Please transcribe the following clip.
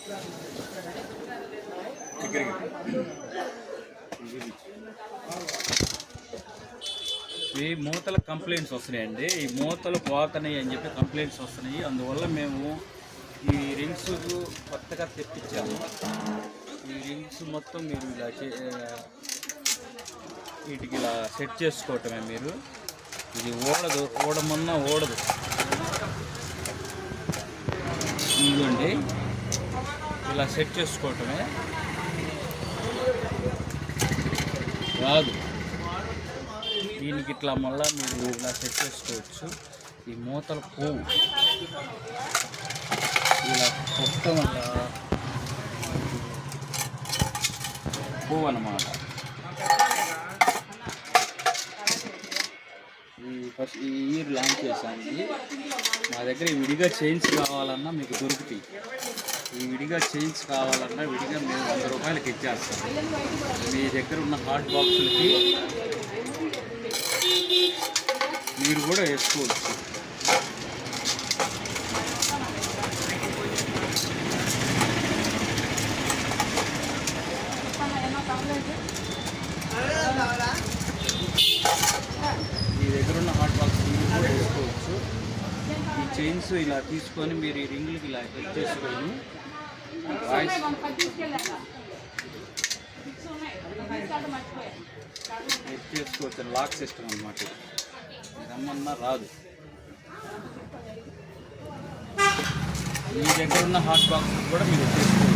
ఈ మూతల కంప్లైంట్స్ వస్తున్నాయండి. ఈ మూతలు పోతున్నాయి అని చెప్పి కంప్లైంట్స్ వస్తున్నాయి. అందువల్ల మేము ఈ రింగ్స్ కొత్తగా తెప్పించాము. ఈ రింగ్స్ మొత్తం మీరు ఇలా వీటికి ఇలా సెట్ చేసుకోవటమే. మీరు ఇది ఓడమన్నా ఓడదు. ఇదిగోండి, ఇలా సెట్ చేసుకోవటమే, రాదు. దీనికి ఇట్లా మళ్ళీ మీరు ఇలా సెట్ చేసుకోవచ్చు. ఈ మూతల పువ్వు ఇలా కొట్టడం వల్ల పువ్వు అన్నమాట. ఫస్ట్ ఈ ఇయర్ లాంచ్ చేశాను. మా దగ్గర ఈ విడిగా చైన్స్ కావాలన్నా మీకు దొరుకుతాయి. ఈ విడిగా చైన్స్ కావాలన్నా విడిగా మేము 100 రూపాయలకి ఇచ్చేస్తాం. మీ దగ్గర ఉన్న హాట్ బాక్సులకి మీరు కూడా వేసుకోవచ్చు. మీ దగ్గర ఉన్న హాట్ బాక్స్ మీరు కూడా వేసుకోవచ్చు. ఈ చైన్స్ ఇలా తీసుకొని మీరు ఈ రింగులకి ఇలా సెట్ చేసుకొని సెట్ చేసుకోవచ్చు. లాక్ సిస్టమ్ అన్నమాట. రమ్మన్నా రాదు. మీ దగ్గర ఉన్న హాట్ బాక్స్ కూడా మీరు చేసుకోవచ్చు.